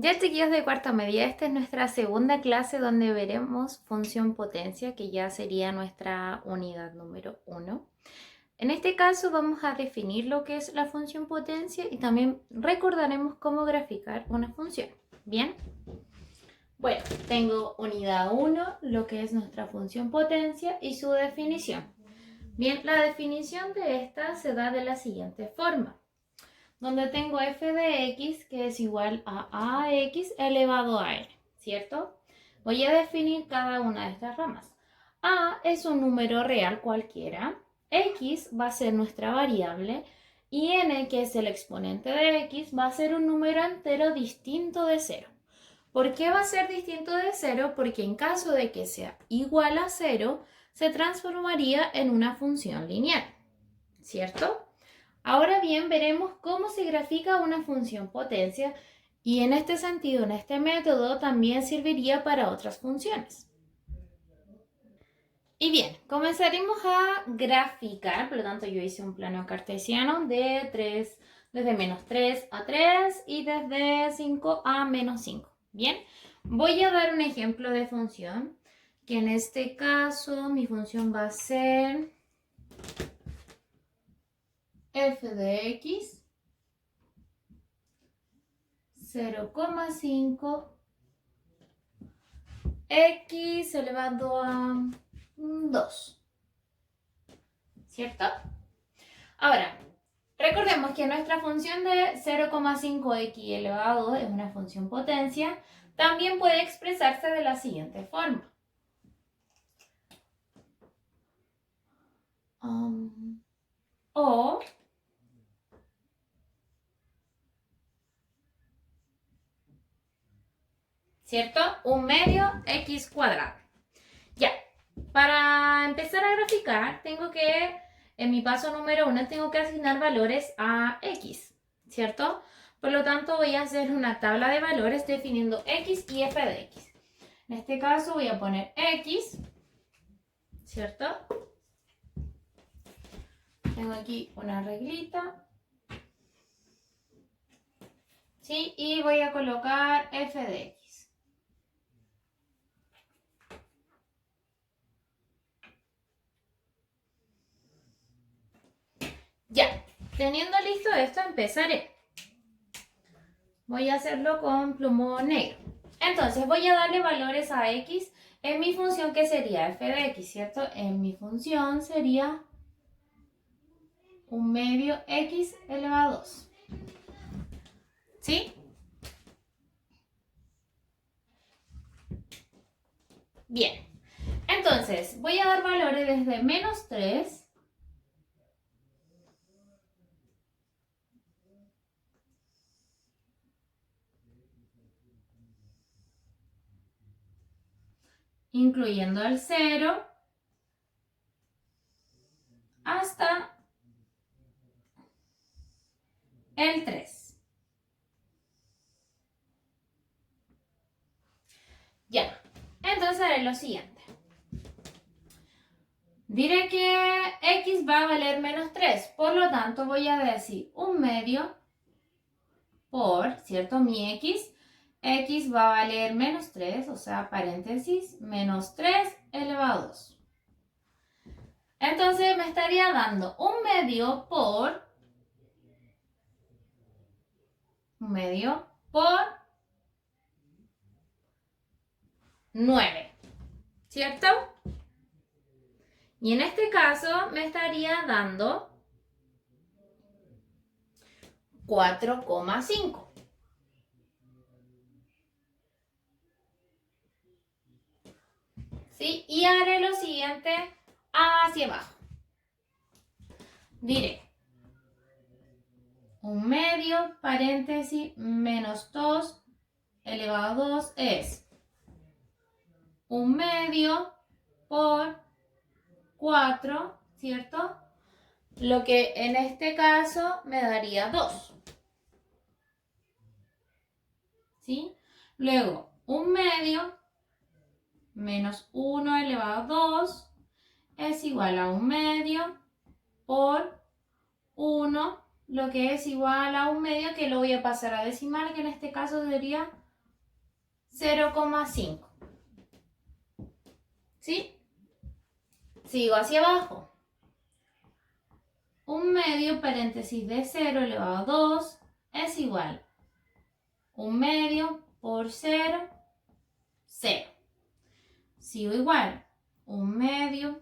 Ya chiquillos de cuarta media, esta es nuestra segunda clase donde veremos función potencia, que ya sería nuestra unidad número 1. En este caso vamos a definir lo que es la función potencia y también recordaremos cómo graficar una función. ¿Bien? Bueno, tengo unidad 1, lo que es nuestra función potencia y su definición. Bien, la definición de esta se da de la siguiente forma, donde tengo f de x que es igual a ax elevado a n, ¿cierto? Voy a definir cada una de estas ramas. A es un número real cualquiera, x va a ser nuestra variable y n, que es el exponente de x, va a ser un número entero distinto de 0. ¿Por qué va a ser distinto de 0? Porque en caso de que sea igual a 0, se transformaría en una función lineal, ¿cierto? Ahora bien, veremos cómo se grafica una función potencia y en este sentido, en este método, también serviría para otras funciones. Y bien, comenzaremos a graficar, por lo tanto yo hice un plano cartesiano de 3, desde menos 3 a 3 y desde 5 a menos 5. Bien, voy a dar un ejemplo de función, que en este caso mi función va a ser f de x 0,5 x elevado a 2, ¿cierto? Ahora, recordemos que nuestra función de 0,5x elevado a 2 es una función potencia. También puede expresarse de la siguiente forma. O ¿cierto? 1/2 x cuadrado. Ya, para empezar a graficar, en mi paso número 1, tengo que asignar valores a x, ¿cierto? Por lo tanto, voy a hacer una tabla de valores definiendo x y f de x. En este caso voy a poner x, ¿cierto? Tengo aquí una reglita, ¿sí? Y voy a colocar f de x. Ya, teniendo listo esto, empezaré. Voy a hacerlo con plumón negro. Entonces voy a darle valores a x en mi función, que sería f de x, ¿cierto? En mi función sería 1/2 x elevado a 2. ¿Sí? Bien. Entonces voy a dar valores desde menos 3 incluyendo el 0 hasta el 3. Ya, entonces haré lo siguiente. Diré que x va a valer menos 3, por lo tanto voy a decir 1/2 por, ¿cierto? Mi x va a valer menos 3, o sea, paréntesis, menos 3 elevado a 2. Entonces me estaría dando 1/2 por 1/2 por 9, ¿cierto? Y en este caso me estaría dando 4,5. ¿Sí? Y haré lo siguiente hacia abajo. Diré 1/2, paréntesis, menos 2 elevado a 2 es 1/2 por 4, ¿cierto? Lo que en este caso me daría 2. ¿Sí? Luego, 1/2 menos 1 elevado a 2 es igual a 1/2 por 1, lo que es igual a 1/2, que lo voy a pasar a decimal, que en este caso sería 0,5. ¿Sí? Sigo hacia abajo. 1/2 paréntesis de 0 elevado a 2 es igual 1/2 por 0, 0. Sigo igual. 1/2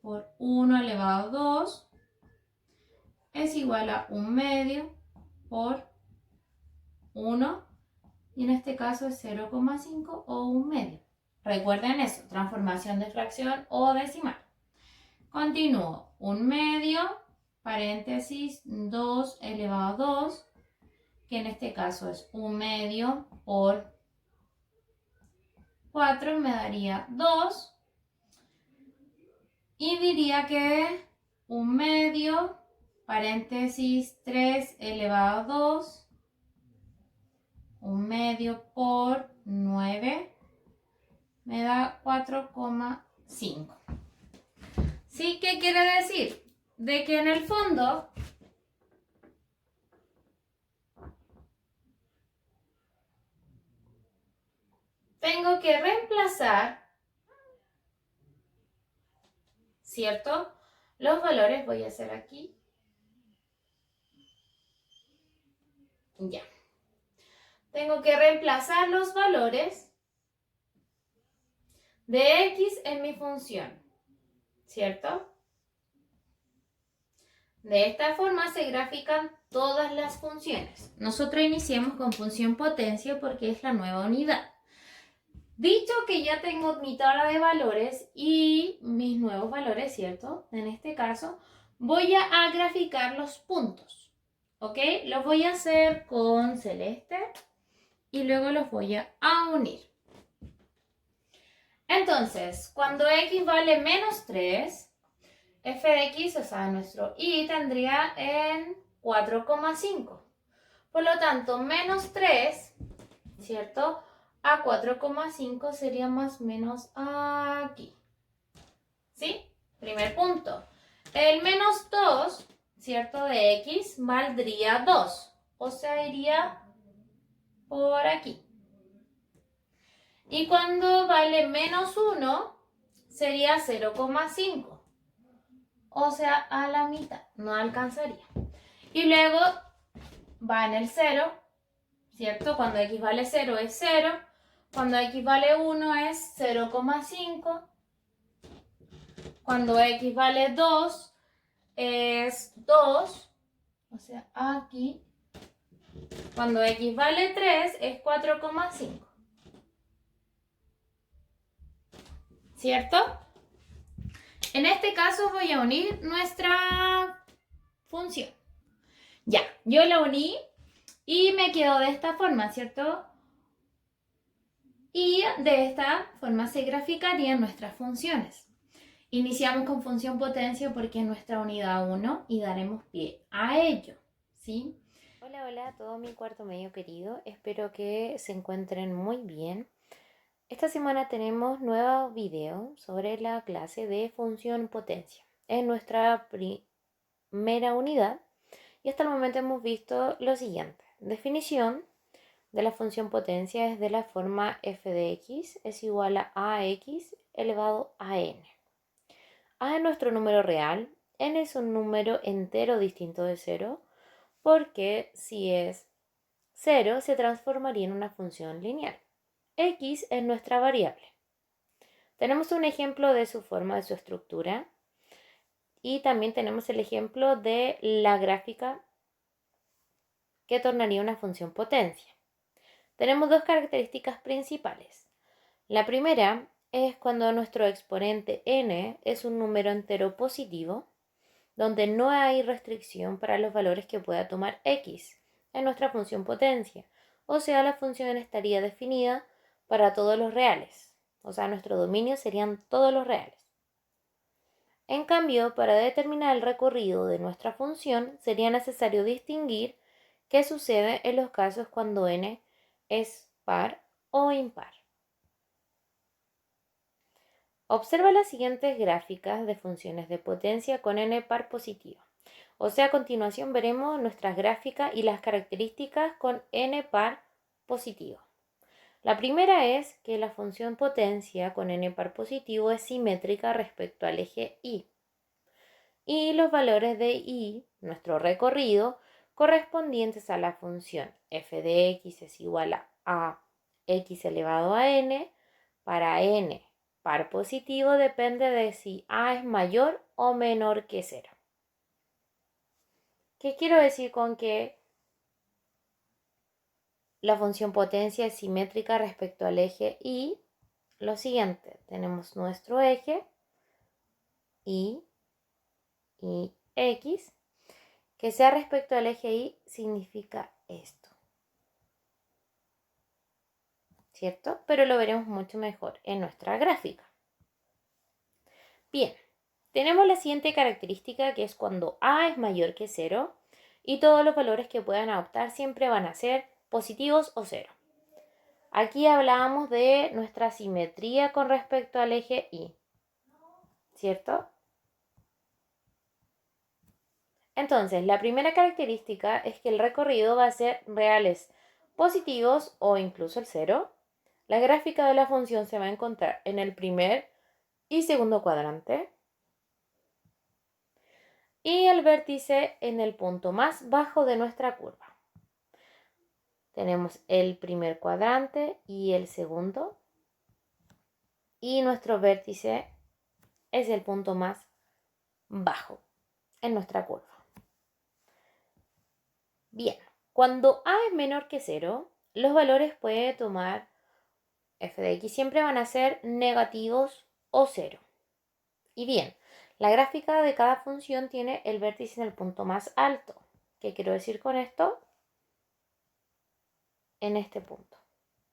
por 1 elevado a 2 es igual a 1/2 por 1. Y en este caso es 0,5 o 1/2. Recuerden eso, transformación de fracción o decimal. Continúo. 1/2 paréntesis 2 elevado a 2, que en este caso es 1/2 por 4, me daría 2. Y diría que 1/2 paréntesis 3 elevado a 2, 1/2 por 9, me da 4,5. ¿Sí? ¿Qué quiere decir? De que en el fondo tengo que reemplazar, ¿cierto? Los valores voy a hacer aquí. Ya. Tengo que reemplazar los valores de x en mi función, ¿cierto? De esta forma se grafican todas las funciones. Nosotros iniciamos con función potencia porque es la nueva unidad. Dicho que ya tengo mi tabla de valores y mis nuevos valores, ¿cierto? En este caso, voy a graficar los puntos, ¿ok? Los voy a hacer con celeste y luego los voy a unir. Entonces, cuando x vale menos 3, f de x, o sea, nuestro y, tendría en 4,5. Por lo tanto, menos 3, ¿cierto? A 4,5 sería más o menos aquí. ¿Sí? Primer punto. El menos 2, ¿cierto? De x valdría 2. O sea, iría por aquí. Y cuando vale menos 1, sería 0,5. O sea, a la mitad. No alcanzaría. Y luego va en el 0, ¿cierto? Cuando x vale 0 es 0. Cuando x vale 1 es 0,5. Cuando x vale 2 es 2. O sea, aquí. Cuando x vale 3 es 4,5. ¿Cierto? En este caso voy a unir nuestra función. Ya, yo la uní y me quedó de esta forma, ¿cierto? Y de esta forma se graficarían nuestras funciones. Iniciamos con función potencia porque es nuestra unidad 1 y daremos pie a ello, ¿sí? Hola, hola a todo mi cuarto medio querido. Espero que se encuentren muy bien. Esta semana tenemos nuevo video sobre la clase de función potencia. Es nuestra primera unidad y hasta el momento hemos visto lo siguiente. Definición de la función potencia es de la forma f de x es igual a ax elevado a n. A es nuestro número real, n es un número entero distinto de 0, porque si es 0 se transformaría en una función lineal. X es nuestra variable. Tenemos un ejemplo de su forma, de su estructura, y también tenemos el ejemplo de la gráfica que tornaría una función potencia. Tenemos dos características principales. La primera es cuando nuestro exponente n es un número entero positivo, donde no hay restricción para los valores que pueda tomar x en nuestra función potencia. O sea, la función estaría definida para todos los reales. O sea, nuestro dominio serían todos los reales. En cambio, para determinar el recorrido de nuestra función, sería necesario distinguir qué sucede en los casos cuando n es par o impar. Observa las siguientes gráficas de funciones de potencia con n par positiva. O sea, a continuación veremos nuestras gráficas y las características con n par positivo. La primera es que la función potencia con n par positivo es simétrica respecto al eje y. Y los valores de y, nuestro recorrido, correspondientes a la función f de x es igual a x elevado a n, para n par positivo depende de si a es mayor o menor que 0. ¿Qué quiero decir con que la función potencia es simétrica respecto al eje y? Lo siguiente, tenemos nuestro eje y x, que sea respecto al eje y significa esto, ¿cierto? Pero lo veremos mucho mejor en nuestra gráfica. Bien, tenemos la siguiente característica, que es cuando a es mayor que 0 y todos los valores que puedan adoptar siempre van a ser positivos o 0. Aquí hablábamos de nuestra simetría con respecto al eje y, ¿cierto? Entonces, la primera característica es que el recorrido va a ser reales positivos o incluso el 0. La gráfica de la función se va a encontrar en el primer y segundo cuadrante. Y el vértice en el punto más bajo de nuestra curva. Tenemos el primer cuadrante y el segundo. Y nuestro vértice es el punto más bajo en nuestra curva. Bien, cuando a es menor que 0, los valores puede tomar f de x siempre van a ser negativos o 0. Y bien, la gráfica de cada función tiene el vértice en el punto más alto. ¿Qué quiero decir con esto? En este punto.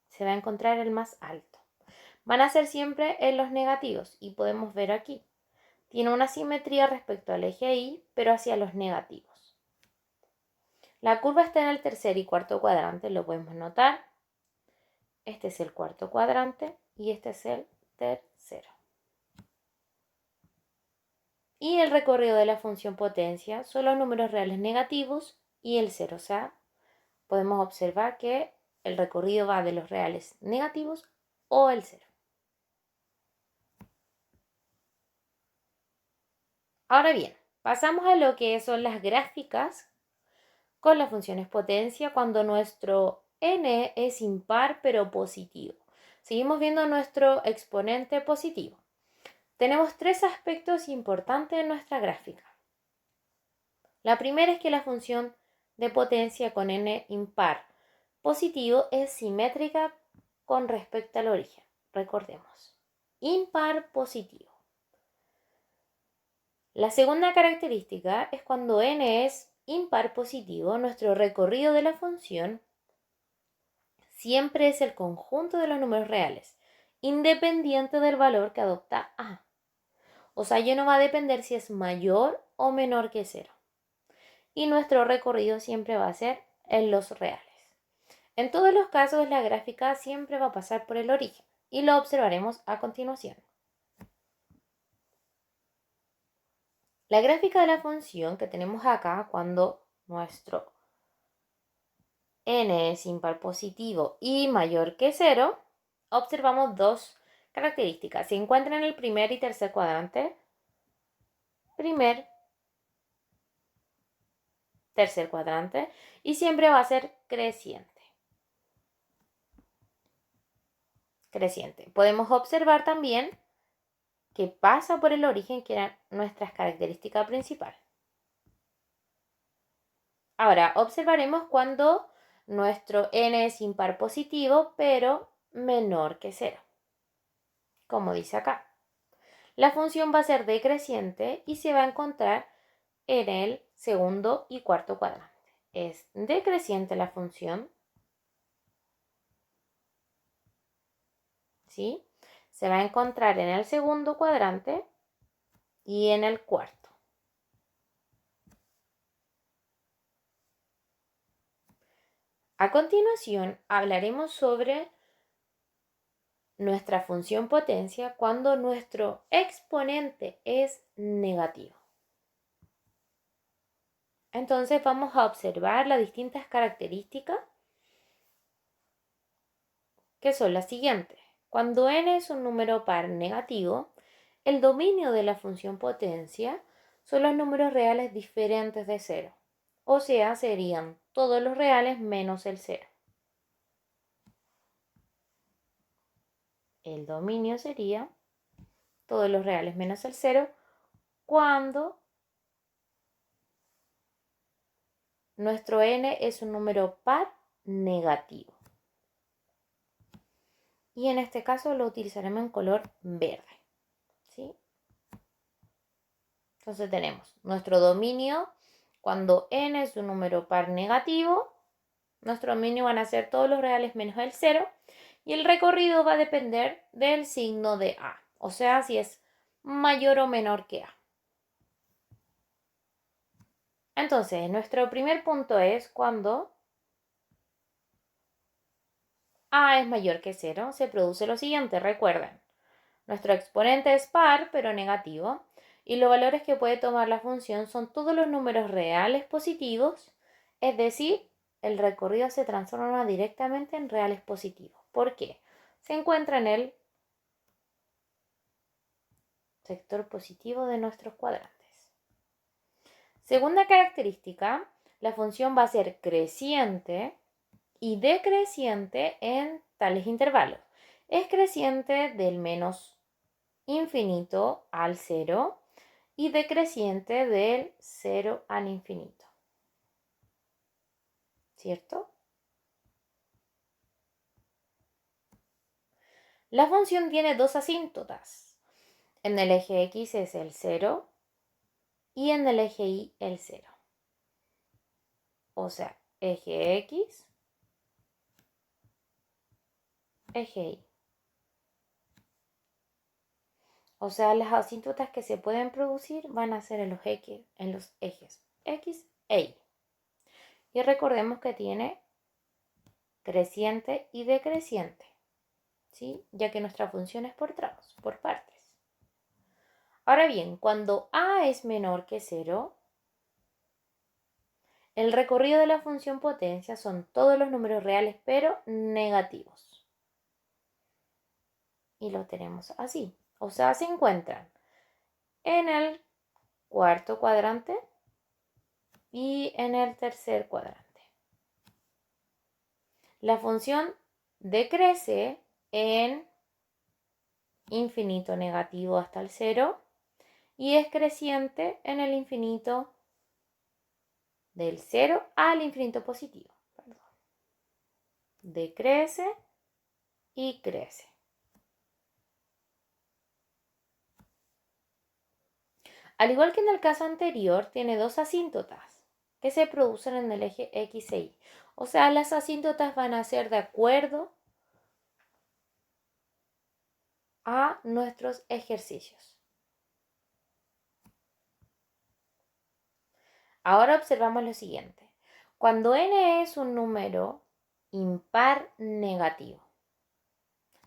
Se va a encontrar el más alto. Van a ser siempre en los negativos y podemos ver aquí. Tiene una simetría respecto al eje y, pero hacia los negativos. La curva está en el tercer y cuarto cuadrante, lo podemos notar. Este es el cuarto cuadrante y este es el tercero. Y el recorrido de la función potencia son los números reales negativos y el 0. O sea, podemos observar que el recorrido va de los reales negativos o el 0. Ahora bien, pasamos a lo que son las gráficas con las funciones potencia cuando nuestro n es impar pero positivo. Seguimos viendo nuestro exponente positivo. Tenemos tres aspectos importantes en nuestra gráfica. La primera es que la función de potencia con n impar positivo es simétrica con respecto al origen. Recordemos, impar positivo. La segunda característica es cuando n es impar positivo, nuestro recorrido de la función siempre es el conjunto de los números reales, independiente del valor que adopta a. O sea, ya no va a depender si es mayor o menor que 0. Y nuestro recorrido siempre va a ser en los reales. En todos los casos, la gráfica siempre va a pasar por el origen y lo observaremos a continuación. La gráfica de la función que tenemos acá cuando nuestro n es impar positivo y mayor que 0, observamos dos características. Se encuentra en el primer y tercer cuadrante. Primer, tercer cuadrante. Y siempre va a ser creciente. Creciente. Podemos observar también que pasa por el origen, que eran nuestras características principales. Ahora, observaremos cuando nuestro n es impar positivo, pero menor que 0. Como dice acá. La función va a ser decreciente y se va a encontrar en el segundo y cuarto cuadrante. Es decreciente la función, ¿sí? Se va a encontrar en el segundo cuadrante y en el cuarto. A continuación, hablaremos sobre nuestra función potencia cuando nuestro exponente es negativo. Entonces vamos a observar las distintas características que son las siguientes. Cuando n es un número par negativo, el dominio de la función potencia son los números reales diferentes de 0. O sea, serían todos los reales menos el 0. El dominio sería todos los reales menos el 0 cuando nuestro n es un número par negativo. Y en este caso lo utilizaremos en color verde. ¿Sí? Entonces tenemos nuestro dominio. Cuando n es un número par negativo, nuestro dominio van a ser todos los reales menos el 0. Y el recorrido va a depender del signo de a. O sea, si es mayor o menor que a. Entonces, nuestro primer punto es cuando a es mayor que 0, se produce lo siguiente, recuerden. Nuestro exponente es par, pero negativo, y los valores que puede tomar la función son todos los números reales positivos, es decir, el recorrido se transforma directamente en reales positivos. ¿Por qué? Se encuentra en el sector positivo de nuestros cuadrantes. Segunda característica, la función va a ser creciente y decreciente en tales intervalos. Es creciente del menos infinito al 0 y decreciente del 0 al infinito. ¿Cierto? La función tiene dos asíntotas. En el eje X es el 0 y en el eje Y el 0. O sea, eje X, eje Y. O sea, las asíntotas que se pueden producir van a ser en los ejes X e Y. Y recordemos que tiene creciente y decreciente, ¿sí? Ya que nuestra función es por tramos, por partes. Ahora bien, cuando a es menor que 0, el recorrido de la función potencia son todos los números reales, pero negativos. Y lo tenemos así. O sea, se encuentran en el cuarto cuadrante y en el tercer cuadrante. La función decrece en infinito negativo hasta el 0 y es creciente en el infinito del 0 al infinito positivo. Decrece y crece. Al igual que en el caso anterior, tiene dos asíntotas que se producen en el eje X e Y. O sea, las asíntotas van a ser de acuerdo a nuestros ejercicios. Ahora observamos lo siguiente. Cuando n es un número impar negativo.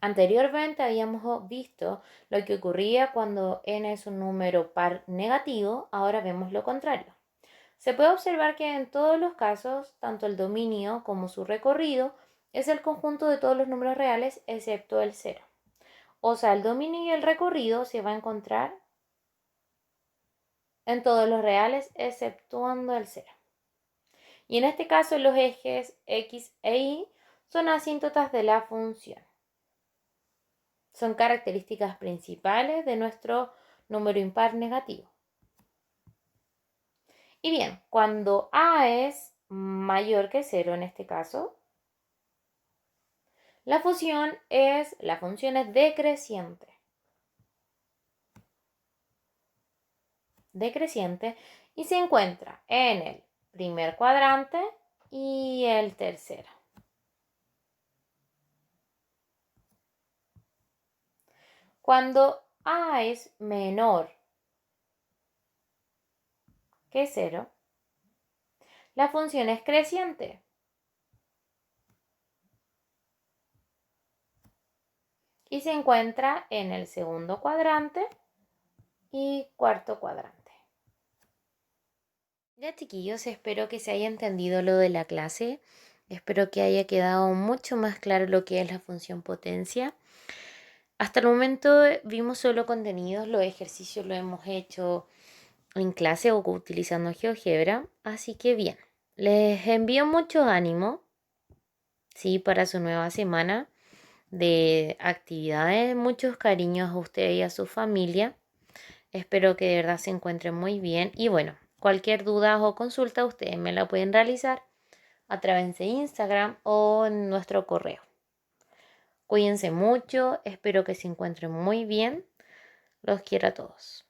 Anteriormente habíamos visto lo que ocurría cuando n es un número par negativo, ahora vemos lo contrario. Se puede observar que en todos los casos, tanto el dominio como su recorrido es el conjunto de todos los números reales excepto el 0. O sea, el dominio y el recorrido se va a encontrar en todos los reales exceptuando el 0. Y en este caso los ejes X e Y son asíntotas de la función. Son características principales de nuestro número impar negativo. Y bien, cuando a es mayor que 0 en este caso, la función es decreciente. Decreciente y se encuentra en el primer cuadrante y el tercero. Cuando a es menor que 0, la función es creciente. Y se encuentra en el segundo cuadrante y cuarto cuadrante. Ya, chiquillos, espero que se haya entendido lo de la clase. Espero que haya quedado mucho más claro lo que es la función potencia. Hasta el momento vimos solo contenidos, los ejercicios los hemos hecho en clase o utilizando GeoGebra, así que bien, les envío mucho ánimo, sí, para su nueva semana de actividades, muchos cariños a usted y a su familia. Espero que de verdad se encuentren muy bien y bueno, cualquier duda o consulta ustedes me la pueden realizar a través de Instagram o en nuestro correo. Cuídense mucho, espero que se encuentren muy bien. Los quiero a todos.